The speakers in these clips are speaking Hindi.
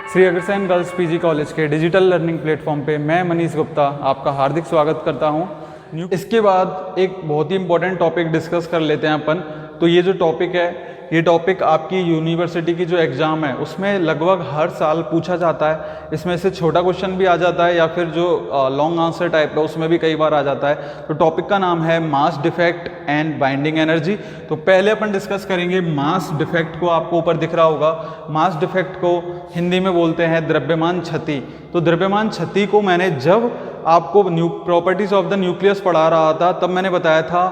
Shri Agrasen girls PG college के डिजिटल लर्निंग प्लेटफॉर्म पे मैं मनीष गुप्ता आपका हार्दिक स्वागत करता हूँ। इसके बाद एक बहुत ही इंपॉर्टेंट टॉपिक डिस्कस कर लेते हैं अपन। तो ये जो टॉपिक है, ये टॉपिक आपकी यूनिवर्सिटी की जो एग्ज़ाम है उसमें लगभग हर साल पूछा जाता है। इसमें से छोटा क्वेश्चन भी आ जाता है या फिर जो लॉन्ग आंसर टाइप है उसमें भी कई बार आ जाता है। तो टॉपिक का नाम है mass defect and binding energy. तो पहले अपन डिस्कस करेंगे मास डिफेक्ट को। आपको ऊपर दिख रहा होगा, मास डिफेक्ट को हिंदी में बोलते हैं द्रव्यमान क्षति। तो द्रव्यमान क्षति को मैंने जब आपको प्रॉपर्टीज ऑफ द न्यूक्लियस पढ़ा रहा था तब मैंने बताया था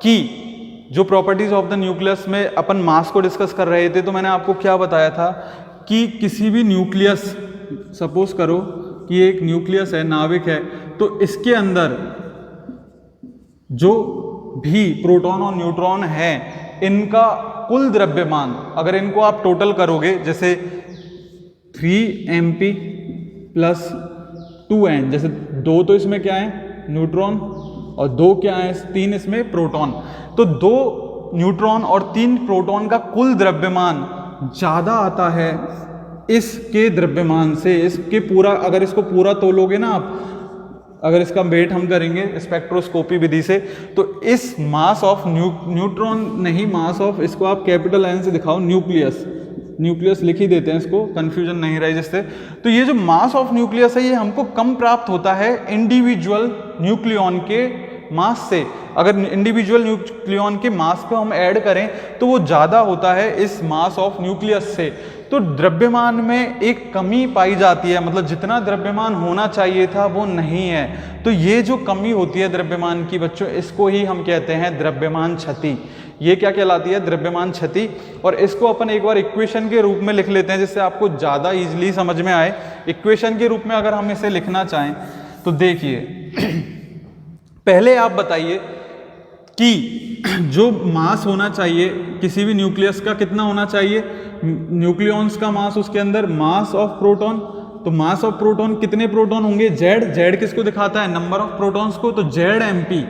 कि जो प्रॉपर्टीज ऑफ द न्यूक्लियस में अपन मास को डिस्कस कर रहे थे, तो मैंने आपको क्या बताया था कि किसी भी न्यूक्लियस, सपोज करो कि एक न्यूक्लियस है, नाभिक है, तो इसके अंदर जो भी प्रोटॉन और न्यूट्रॉन है इनका कुल द्रव्यमान अगर इनको आप टोटल करोगे, जैसे 3mp प्लस 2n, जैसे 2 तो इसमें क्या है न्यूट्रॉन और 2 क्या है, 3 इसमें प्रोटॉन। तो 2 न्यूट्रॉन और 3 प्रोटॉन का कुल द्रव्यमान ज़्यादा आता है इसके द्रव्यमान से। इसके पूरा, अगर इसको पूरा तोलोगे ना आप, अगर इसका वेट हम करेंगे स्पेक्ट्रोस्कोपी विधि से, तो इस मास ऑफ न्यूट्रॉन नहीं, मास ऑफ, इसको आप कैपिटल एन से दिखाओ, न्यूक्लियस लिख ही देते हैं, इसको कंफ्यूजन नहीं रहे जिससे। तो ये जो मास ऑफ न्यूक्लियस है ये हमको कम प्राप्त होता है इंडिविजुअल न्यूक्लियॉन के मास से। अगर इंडिविजुअल न्यूक्लियॉन के मास को हम ऐड करें तो वो ज़्यादा होता है इस मास ऑफ न्यूक्लियस से। तो द्रव्यमान में एक कमी पाई जाती है, मतलब जितना द्रव्यमान होना चाहिए था वो नहीं है। तो ये जो कमी होती है द्रव्यमान की बच्चों, इसको ही हम कहते हैं द्रव्यमान क्षति। ये क्या कहलाती है, द्रव्यमान क्षति। और इसको अपन एक बार इक्वेशन के रूप में लिख लेते हैं जिससे आपको ज़्यादा ईजिली समझ में आए। इक्वेशन के रूप में अगर हम इसे लिखना चाहें तो देखिए, पहले आप बताइए कि जो मास होना चाहिए किसी भी न्यूक्लियस का कितना होना चाहिए, न्यूक्लियॉन्स का मास उसके अंदर, मास ऑफ प्रोटॉन। तो मास ऑफ प्रोटॉन कितने प्रोटॉन होंगे, जेड किसको दिखाता है, नंबर ऑफ प्रोटॉन्स को, तो जेड एमपी।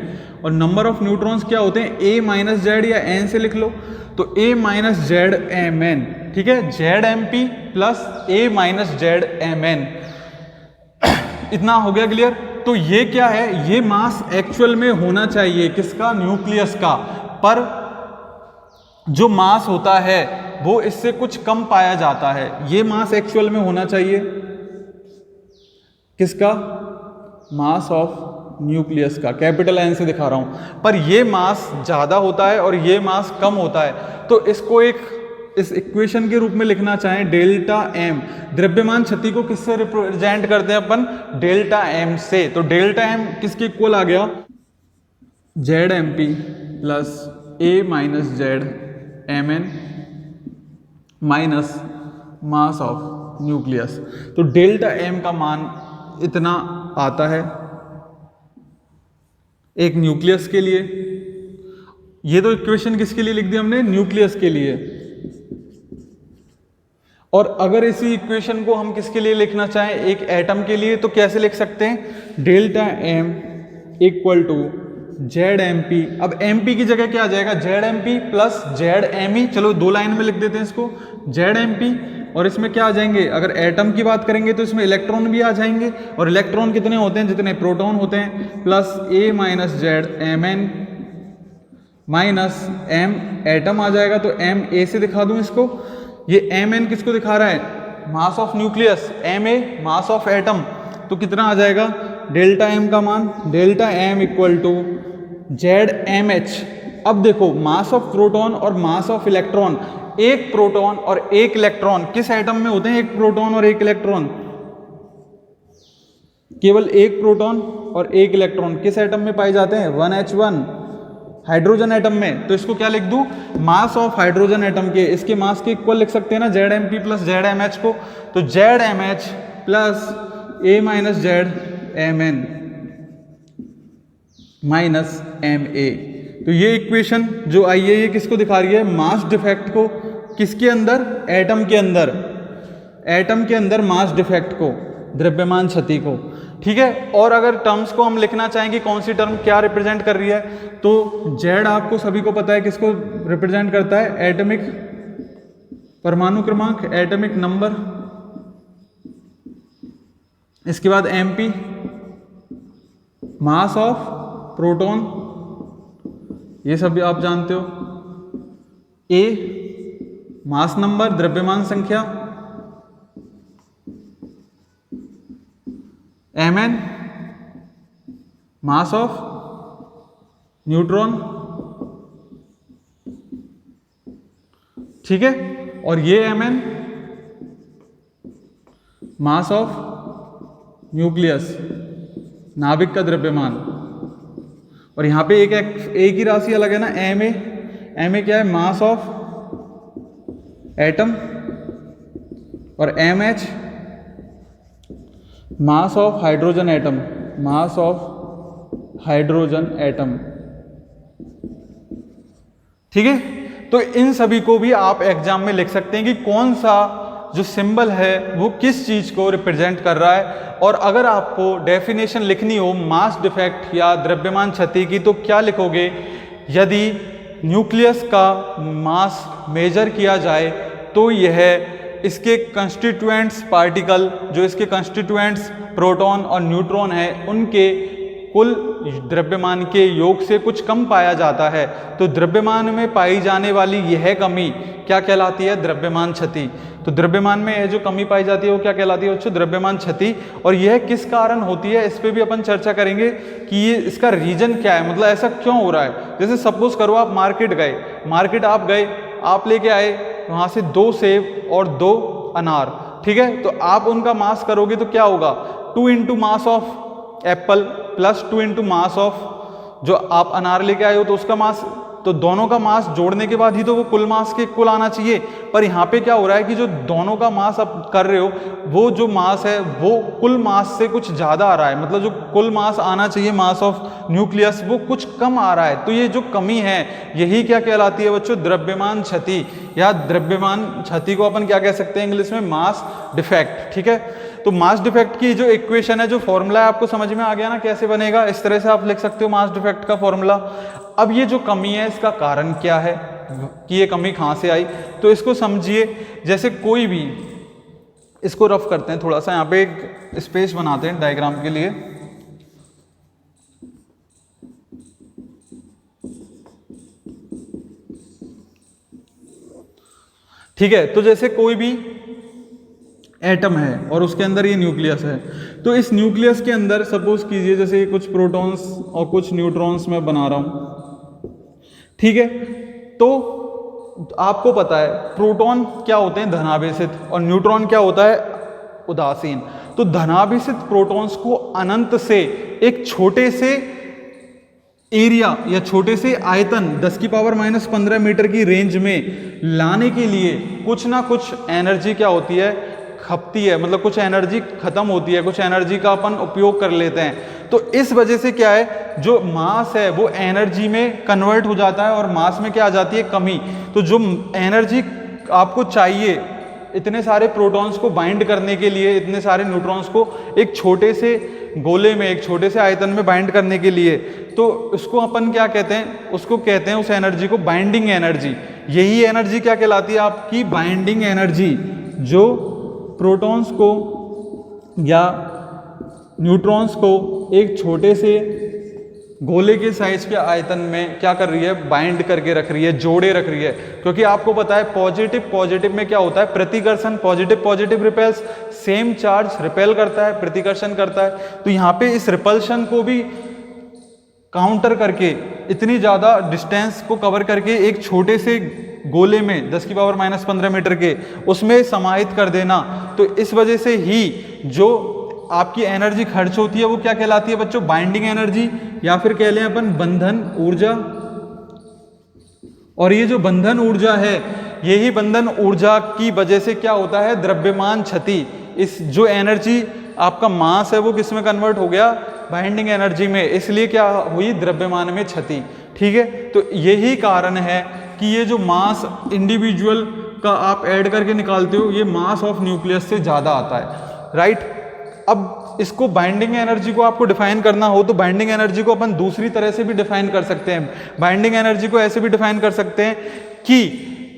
और नंबर ऑफ न्यूट्रॉन्स क्या होते हैं, ए माइनस जेड या एन से लिख लो, तो ए माइनस जेड एम एन। ठीक है, जेड एम पी प्लस ए माइनस जेड एम एन। इतना हो गया क्लियर। तो ये क्या है, ये मास एक्चुअल में होना चाहिए किसका, न्यूक्लियस का, पर जो मास होता है वो इससे कुछ कम पाया जाता है। ये मास एक्चुअल में होना चाहिए किसका, मास ऑफ न्यूक्लियस का, कैपिटल एन से दिखा रहा हूं, पर ये मास ज्यादा होता है और ये मास कम होता है। तो इसको इस इक्वेशन के रूप में लिखना चाहें, डेल्टा एम। द्रव्यमान क्षति को किससे रिप्रेजेंट करते हैं अपन, डेल्टा एम से। तो डेल्टा एम किसके इक्वल आ गया, Z M P plus A minus Z M N minus mass of nucleus. तो डेल्टा एम का मान इतना आता है एक न्यूक्लियस के लिए। ये तो इक्वेशन किसके लिए लिख दी हमने, न्यूक्लियस के लिए। और अगर इसी इक्वेशन को हम किसके लिए लिखना चाहें, एक एटम के लिए, तो कैसे लिख सकते हैं, delta M equal to Z M P. अब एम पी की जगह क्या आ जाएगा, Z M P plus Z M E. चलो 2 लाइन में लिख देते हैं इसको, जेड एम पी, और इसमें क्या आ जाएंगे, अगर एटम की बात करेंगे तो इसमें इलेक्ट्रॉन भी आ जाएंगे, और इलेक्ट्रॉन कितने होते हैं, जितने प्रोटॉन होते हैं, प्लस ए minus Z M N minus M, atom आ जाएगा तो एम ए से दिखा दूं इसको। ये एम एन किसको दिखा रहा है, mass of nucleus, M A mass of atom. तो कितना आ जाएगा डेल्टा एम का मान, delta M equal to Z M H. अब देखो, मास ऑफ प्रोटॉन और मास ऑफ इलेक्ट्रॉन, एक प्रोटॉन और एक इलेक्ट्रॉन किस एटम में होते हैं, एक प्रोटॉन और एक इलेक्ट्रॉन, केवल एक प्रोटॉन और एक इलेक्ट्रॉन किस एटम में पाए जाते हैं, 1h1 हाइड्रोजन एटम में। तो इसको क्या लिख दूं, मास ऑफ हाइड्रोजन एटम के, इसके मास के इक्वल लिख सकते हैं ना, Z M P plus Z M H को। तो Z M H plus A minus Z M N minus M A. तो ये इक्वेशन जो आई है ये किसको दिखा रही है, मास डिफेक्ट को, किसके अंदर, एटम के अंदर, एटम के अंदर मास डिफेक्ट को, द्रव्यमान क्षति को। ठीक है, और अगर टर्म्स को हम लिखना चाहेंगे कौन सी टर्म क्या रिप्रेजेंट कर रही है, तो जेड आपको सभी को पता है किसको रिप्रेजेंट करता है, एटॉमिक परमाणु क्रमांक, एटॉमिक नंबर। इसके बाद mp मास ऑफ प्रोटॉन, ये सब भी आप जानते हो। a मास नंबर, द्रव्यमान संख्या। mn मास ऑफ न्यूट्रॉन, ठीक है। और ये mn मास ऑफ न्यूक्लियस, नाभिक का द्रव्यमान। और यहां पे एक ही राशि अलग है ना, ma क्या है, मास ऑफ एटम। और mh mass of hydrogen atom, mass of hydrogen atom, ठीक है। तो इन सभी को भी आप एग्जाम में लिख सकते हैं कि कौन सा जो सिंबल है वो किस चीज को रिप्रेजेंट कर रहा है। और अगर आपको डेफिनेशन लिखनी हो मास डिफेक्ट या द्रव्यमान क्षति की तो क्या लिखोगे, यदि न्यूक्लियस का मास मेजर किया जाए तो यह इसके कंस्टिट्यूएंट्स पार्टिकल, जो इसके कंस्टिट्यूएंट्स प्रोटॉन और न्यूट्रॉन है, उनके कुल द्रव्यमान के योग से कुछ कम पाया जाता है। तो द्रव्यमान में पाई जाने वाली यह कमी क्या कहलाती है, द्रव्यमान क्षति। तो द्रव्यमान में यह जो कमी पाई जाती है वो क्या कहलाती है बच्चों, द्रव्यमान क्षति। और यह किस कारण होती है, इस पे भी अपन चर्चा करेंगे कि ये इसका रीजन क्या है, मतलब ऐसा क्यों हो रहा है। जैसे सपोज करो आप मार्केट गए, आप गए, आप लेके आए वहां से 2 सेब और 2 अनार, ठीक है। तो आप उनका मास करोगे तो क्या होगा, 2 into mass of Apple plus 2 into mass of जो आप अनार लेके आए हो तो उसका मास, तो दोनों का मास जोड़ने के बाद ही तो वो कुल मास के कुल आना चाहिए। पर यहाँ पे क्या हो रहा है कि जो दोनों का मास आप कर रहे हो वो जो मास है वो कुल मास से कुछ ज़्यादा आ रहा है, मतलब जो कुल मास आना चाहिए मास ऑफ न्यूक्लियस वो कुछ कम आ रहा है। तो ये जो कमी है यही क्या कहलाती है बच्चों, द्रव्यमान क्षति। या द्रव्यमान क्षति को अपन क्या कह सकते हैं इंग्लिश में, मास डिफेक्ट, ठीक है। तो मास डिफेक्ट की जो इक्वेशन है, जो फॉर्मूला है, आपको समझ में आ गया ना कैसे बनेगा। इस तरह से आप लिख सकते हो मास डिफेक्ट का फॉर्मूला। अब ये जो कमी है इसका कारण क्या है कि ये कमी कहाँ से आई, तो इसको समझिए। जैसे कोई भी, इसको रफ करते हैं थोड़ा सा, यहाँ पे एक स्पेस बनाते हैं डायग्राम के लिए। ठीक है, तो जैसे कोई भी एटम है और उसके अंदर ये न्यूक्लियस है, तो इस न्यूक्लियस के अंदर सपोज कीजिए जैसे कुछ प्रोटॉन्स और कुछ न्यूट्रॉन्स मैं बना रहा हूं, ठीक है। तो आपको पता है प्रोटॉन क्या होते हैं, धनावेशित, और न्यूट्रॉन क्या होता है, उदासीन। तो धनावेशित प्रोटॉन्स को अनंत से एक छोटे से एरिया या छोटे से आयतन 10⁻⁻15 मीटर की रेंज में लाने के लिए कुछ ना कुछ एनर्जी क्या होती है, खपती है, मतलब कुछ एनर्जी खत्म होती है, कुछ एनर्जी का अपन उपयोग कर लेते हैं। तो इस वजह से क्या है, जो मास है वो एनर्जी में कन्वर्ट हो जाता है और मास में क्या आ जाती है, कमी। तो जो एनर्जी आपको चाहिए इतने सारे प्रोटॉन्स को बाइंड करने के लिए, इतने सारे न्यूट्रॉन्स को एक छोटे से गोले में, एक छोटे से आयतन में बाइंड करने के लिए, तो उसको अपन क्या कहते हैं, उसको कहते हैं उस एनर्जी को बाइंडिंग एनर्जी। यही एनर्जी क्या कहलाती है आपकी, बाइंडिंग एनर्जी, जो प्रोटॉन्स को या न्यूट्रॉन्स को एक छोटे से गोले के साइज के आयतन में क्या कर रही है, बाइंड करके रख रही है, जोड़े रख रही है। क्योंकि आपको पता है पॉजिटिव में क्या होता है, प्रतिकर्षण, positive repels, same charge repel करता है, प्रतिकर्षण करता है। तो यहाँ पे इस रिपल्शन को भी काउंटर करके, इतनी ज़्यादा डिस्टेंस को कवर करके एक छोटे से गोले में 10⁻⁻15 मीटर के उसमें समाहित कर देना, तो इस वजह से ही जो आपकी एनर्जी खर्च होती है वो क्या कहलाती है बच्चों, बाइंडिंग एनर्जी, या फिर कह लें अपन बंधन ऊर्जा। और ये जो बंधन ऊर्जा है, यही बंधन ऊर्जा की वजह से क्या होता है, द्रव्यमान क्षति। इस जो एनर्जी आपका मास है वो किस में कन्वर्ट हो गया, बाइंडिंग एनर्जी में, इसलिए क्या हुई, द्रव्यमान में क्षति। ठीक है, तो यही कारण है कि ये जो मास इंडिविजुअल का आप ऐड करके निकालते हो, ये मास ऑफ न्यूक्लियस से ज़्यादा आता है, राइट। अब इसको बाइंडिंग एनर्जी को आपको डिफाइन करना हो तो बाइंडिंग एनर्जी को अपन दूसरी तरह से भी डिफाइन कर सकते हैं। बाइंडिंग एनर्जी को ऐसे भी डिफाइन कर सकते हैं कि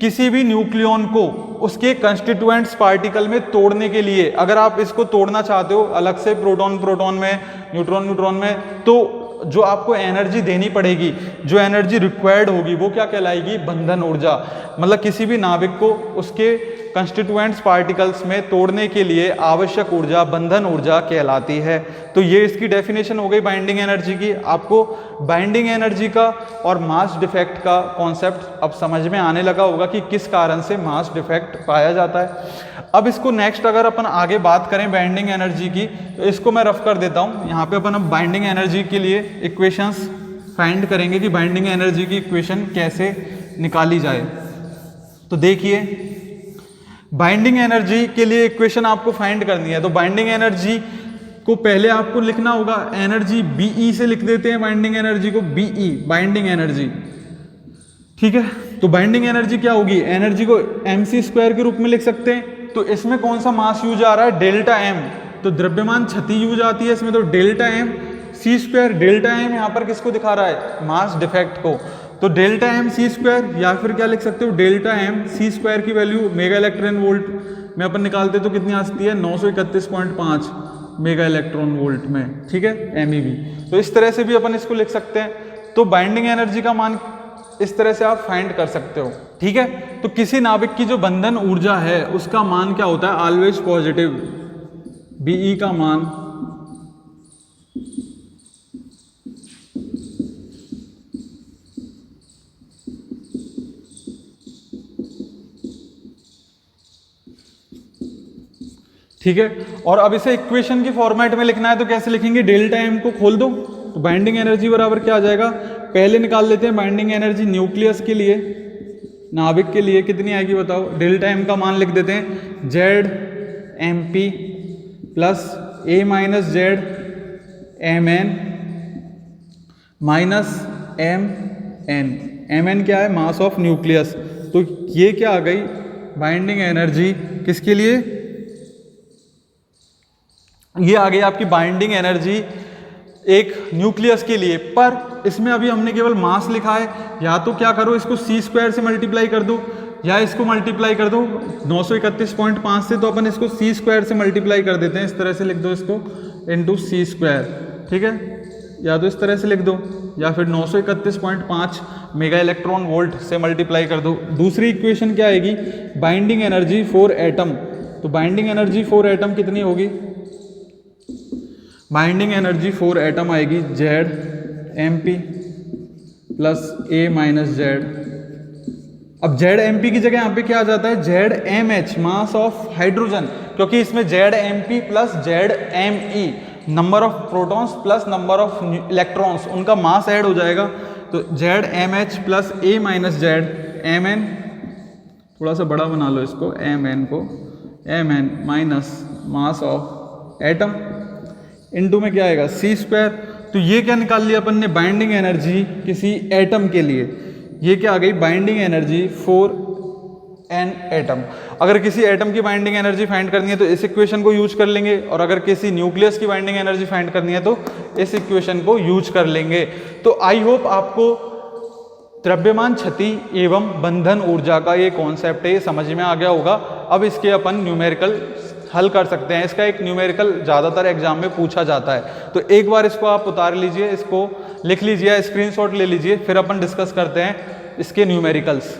किसी भी न्यूक्लियॉन को उसके कंस्टिट्यूएंट्स पार्टिकल में तोड़ने के लिए, अगर आप इसको तोड़ना चाहते हो अलग से प्रोटॉन प्रोटॉन में, न्यूट्रॉन न्यूट्रॉन में, तो जो आपको एनर्जी देनी पड़ेगी, जो एनर्जी रिक्वायर्ड होगी, वो क्या कहलाएगी? बंधन ऊर्जा। मतलब किसी भी नाभिक को उसके कंस्टिट्यूएंट्स पार्टिकल्स में तोड़ने के लिए आवश्यक ऊर्जा बंधन ऊर्जा कहलाती है। तो ये इसकी डेफिनेशन हो गई बाइंडिंग एनर्जी की। आपको बाइंडिंग एनर्जी का और मास डिफेक्ट का कॉन्सेप्ट अब समझ में आने लगा होगा कि किस कारण से मास डिफेक्ट पाया जाता है। अब इसको नेक्स्ट अगर अपन आगे बात करें बाइंडिंग एनर्जी की, तो इसको मैं रफ कर देता हूँ। यहाँ पे अपन अब बाइंडिंग एनर्जी के लिए इक्वेशंस फाइंड करेंगे कि बाइंडिंग एनर्जी की इक्वेशन कैसे निकाली जाए। तो देखिए, बाइंडिंग एनर्जी के लिए इक्वेशन आपको फाइंड करनी है। तो बाइंडिंग एनर्जी को पहले आपको लिखना होगा, एनर्जी बीई से लिख देते हैं बाइंडिंग एनर्जी को, बीई बाइंडिंग एनर्जी, ठीक है। तो बाइंडिंग एनर्जी क्या होगी? एनर्जी को mc² के रूप में लिख सकते हैं। तो इसमें कौन सा मास यूज आ रहा है? Delta M. तो द्रव्यमान क्षति यूज आती है इसमें, तो delta M c²। Delta M यहाँ पर किसको दिखा रहा है? मास डिफेक्ट को। तो डेल्टा एम c², या फिर क्या लिख सकते हो? डेल्टा एम c² की वैल्यू मेगा इलेक्ट्रॉन वोल्ट में अपन निकालते तो कितनी आती है? 931.5 मेगा इलेक्ट्रॉन वोल्ट में, ठीक है, MEV। तो इस तरह से भी अपन इसको लिख सकते हैं। तो बाइंडिंग एनर्जी का मान इस तरह से आप फाइंड कर सकते हो, ठीक है। तो किसी नाभिक की जो बंधन ऊर्जा है उसका मान क्या होता है? Always positive. बीई का मान ठीक है। और अब इसे इक्वेशन की फॉर्मेट में लिखना है तो कैसे लिखेंगे? डेल्टा एम को खोल दो, तो बाइंडिंग एनर्जी बराबर क्या आ जाएगा? पहले निकाल लेते हैं बाइंडिंग एनर्जी न्यूक्लियस के लिए, नाभिक के लिए कितनी आएगी बताओ? डेल्टा एम का मान लिख देते हैं ZMP plus A minus Z MN minus MN। MN क्या है? Mass of nucleus. तो ये क्या आ गई? बाइंडिंग एनर्जी किसके लिए? ये आ गई आपकी बाइंडिंग एनर्जी एक न्यूक्लियस के लिए। पर इसमें अभी हमने केवल मास लिखा है, या तो क्या करो इसको c² से मल्टीप्लाई कर दो, या इसको मल्टीप्लाई कर दो 931.5 से, तो अपन इसको c² से मल्टीप्लाई कर देते हैं। इस तरह से लिख दो इसको इंटू c², ठीक है। या तो इस तरह से लिख दो, या फिर 931.5 मेगा इलेक्ट्रॉन वोल्ट से मल्टीप्लाई कर दो। दूसरी इक्वेशन क्या आएगी? Binding energy for atom. तो बाइंडिंग एनर्जी फॉर एटम कितनी होगी? बाइंडिंग एनर्जी फॉर एटम आएगी ZMP plus A minus Z. अब ZMP की जगह यहाँ पे क्या आ जाता है? ZMH, मास ऑफ हाइड्रोजन, क्योंकि इसमें ZMP plus ZME number of protons plus number of electrons, उनका मास ऐड हो जाएगा। तो ZMH plus A minus Z MN, थोड़ा सा बड़ा बना लो इसको, MN को, MN minus mass of atom into में क्या आएगा? c²। तो ये क्या निकाल लिया अपन ने? बाइंडिंग एनर्जी किसी एटम के लिए। ये क्या आ गई? Binding energy for an atom. अगर किसी एटम की बाइंडिंग एनर्जी फाइंड करनी है तो इस इक्वेशन को यूज कर लेंगे, और अगर किसी न्यूक्लियस की बाइंडिंग एनर्जी फाइंड करनी है तो इस इक्वेशन को यूज कर लेंगे। तो आई होप आपको द्रव्यमान क्षति एवं बंधन ऊर्जा का ये कॉन्सेप्ट है, ये समझ में आ गया होगा। अब इसके अपन न्यूमेरिकल हल कर सकते हैं। इसका एक न्यूमेरिकल ज़्यादातर एग्जाम में पूछा जाता है, तो एक बार इसको आप उतार लीजिए, इसको लिख लीजिए, स्क्रीनशॉट ले लीजिए, फिर अपन डिस्कस करते हैं इसके न्यूमेरिकल्स।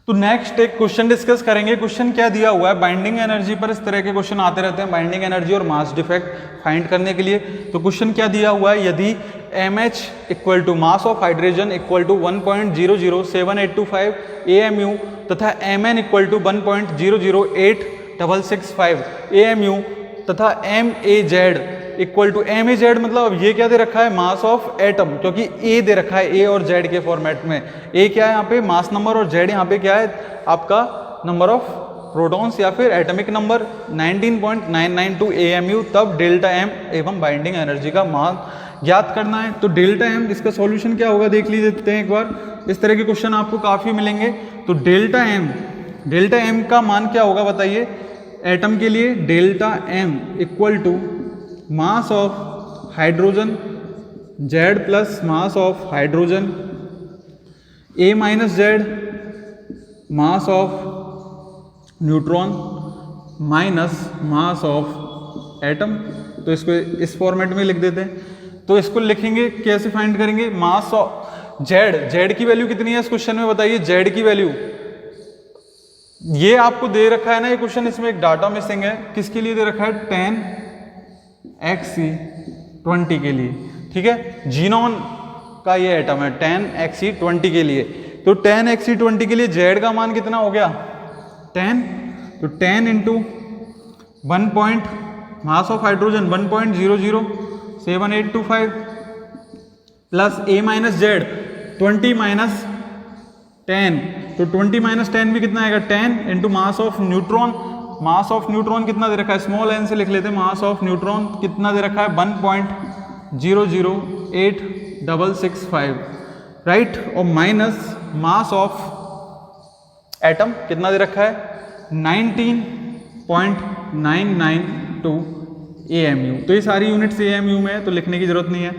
तो नेक्स्ट एक क्वेश्चन डिस्कस करेंगे। क्वेश्चन क्या दिया हुआ है? बाइंडिंग एनर्जी पर इस तरह के क्वेश्चन आते रहते हैं, बाइंडिंग एनर्जी और मास डिफेक्ट फाइंड करने के लिए। तो क्वेश्चन क्या दिया हुआ है? यदि MH equal to mass of hydrogen equal to 1.007825 AMU तथा MN इक्वल टू 1.008665 AMU तथा MAZ इक्वल टू MAZ, मतलब अब ये क्या दे रखा है? मास ऑफ एटम, क्योंकि A दे रखा है, A और Z के फॉर्मेट में। A क्या है यहाँ पे? मास नंबर, और Z यहाँ पे क्या है? आपका नंबर ऑफ प्रोटॉन्स या फिर एटॉमिक नंबर 19.992 AMU, तब डेल्टा एम एवं बाइंडिंग एनर्जी का मान ज्ञात करना है। तो डेल्टा एम, इसका सॉल्यूशन क्या होगा देख लीजिए हैं एक बार। इस तरह के क्वेश्चन आपको काफ़ी मिलेंगे। तो डेल्टा एम का मान क्या होगा बताइए एटम के लिए। Delta M equal to mass of hydrogen Z plus mass of hydrogen A minus Z mass of neutron minus mass of atom. तो इसको इस फॉर्मेट में लिख देते हैं। तो इसको लिखेंगे कैसे फाइंड करेंगे, मास ऑफ Z की वैल्यू कितनी है इस क्वेश्चन में बताइए। Z की वैल्यू ये आपको दे रखा है ना ये क्वेश्चन, इसमें एक डाटा मिसिंग है। किसके लिए दे रखा है 10Xe20 के लिए, ठीक है। जीनोन का ये एटम है 10Xe20 के लिए। तो 10Xe20 के लिए Z का मान कितना हो गया 10। तो 10 into 1 mass of hydrogen 1.007825 plus A minus Z 20 minus 10। तो 20 माइनस 10 भी कितना आएगा 10 into mass of neutron. Mass of neutron कितना दे रखा है, स्मॉल n से लिख लेते हैं। मास ऑफ न्यूट्रॉन कितना दे रखा है 1.008665, राइट। और माइनस मास ऑफ एटम कितना दे रखा है 19.992 AMU। तो ये सारी यूनिट्स AMU में है तो लिखने की जरूरत नहीं है।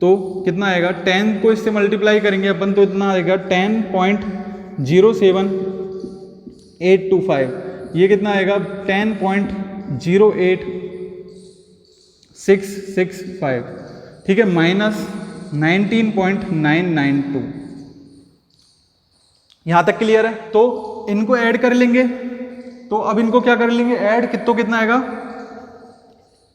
तो कितना आएगा 10 को इससे मल्टीप्लाई करेंगे अपन तो इतना आएगा 10.07825। ये कितना आएगा 10.08665, ठीक है, माइनस 19.992। यहां तक क्लियर है। तो इनको ऐड कर लेंगे। तो अब इनको क्या कर लेंगे ऐड, तो कितना आएगा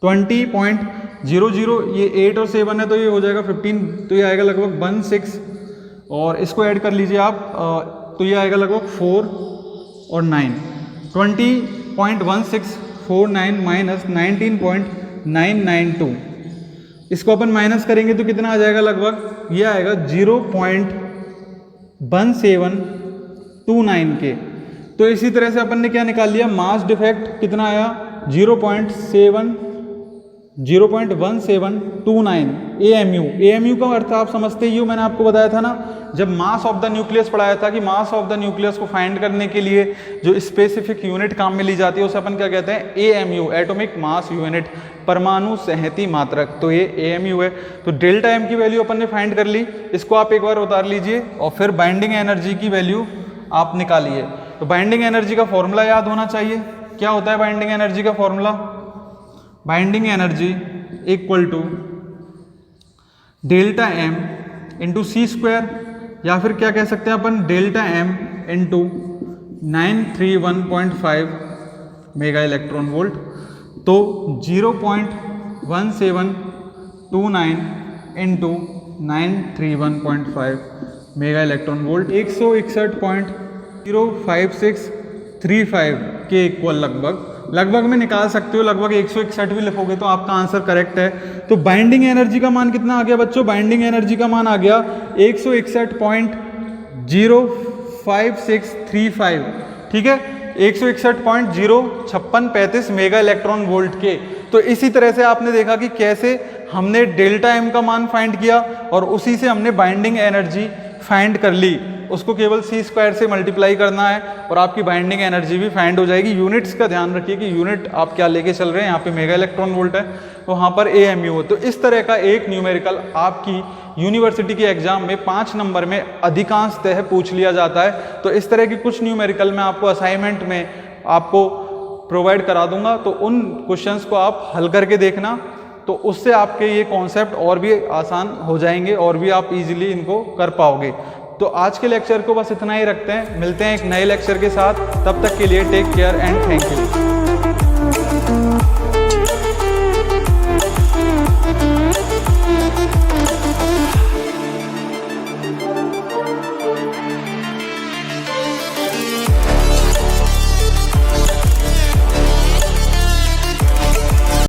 20.00, ये 8 और 7 है तो ये हो जाएगा 15। तो ये आएगा लगभग 16 और इसको ऐड कर लीजिए आप, तो ये आएगा लगभग 4 और 9। 20.1649 माइनस 19.992, इसको अपन माइनस करेंगे तो कितना आ जाएगा लगभग, ये आएगा 0.1729 के। तो इसी तरह से अपन ने क्या निकाल लिया, मास डिफेक्ट कितना आया 0.1729 AMU। AMU का अर्थ आप समझते ही हो, मैंने आपको बताया था ना जब मास ऑफ द न्यूक्लियस पढ़ाया था कि मास ऑफ द न्यूक्लियस को फाइंड करने के लिए जो स्पेसिफिक यूनिट काम में ली जाती है उसे अपन क्या कहते हैं AMU, एटॉमिक मास यूनिट, परमाणु संहति मात्रक। तो ये AMU है। तो डेल्टा एम की वैल्यू अपन ने फाइंड कर ली, इसको आप एक बार उतार लीजिए और फिर बाइंडिंग एनर्जी की वैल्यू आप निकालिए। तो बाइंडिंग एनर्जी का फॉर्मूला याद होना चाहिए। क्या होता है बाइंडिंग एनर्जी का formula, binding energy equal to delta M into C square, या फिर क्या कह सकते हैं अपन delta M into 931.5 mega electron volt. तो 0.1729 इंटू 931.5 मेगा इलेक्ट्रॉन वोल्ट 161.05635 के इक्वल लगभग में निकाल सकते हो। लगभग 161 भी लिखोगे तो आपका आंसर करेक्ट है। तो बाइंडिंग एनर्जी का मान कितना आ गया बच्चों, बाइंडिंग एनर्जी का मान आ गया 161.05635, ठीक है, 161.05635 मेगा इलेक्ट्रॉन वोल्ट के। तो इसी तरह से आपने देखा कि कैसे हमने डेल्टा एम का मान फाइंड किया और उसी से हमने बाइंडिंग एनर्जी फाइंड कर ली। उसको केवल सी स्क्वायर से मल्टीप्लाई करना है और आपकी बाइंडिंग एनर्जी भी फाइंड हो जाएगी। यूनिट्स का ध्यान रखिए कि यूनिट आप क्या लेके चल रहे हैं, यहाँ पे मेगा इलेक्ट्रॉन वोल्ट है तो वहाँ पर AMU है। तो इस तरह का एक न्यूमेरिकल आपकी यूनिवर्सिटी के एग्जाम में 5 नंबर में अधिकांशतः पूछ लिया जाता है। तो इस तरह की कुछ न्यूमेरिकल मैं आपको असाइनमेंट में आपको प्रोवाइड करा दूंगा, तो उन क्वेश्चंस को आप हल करके देखना, तो उससे आपके ये कॉन्सेप्ट और भी आसान हो जाएंगे और भी आप इजीली इनको कर पाओगे। तो आज के लेक्चर को बस इतना ही रखते हैं, मिलते हैं एक नए लेक्चर के साथ, तब तक के लिए take care and thank you.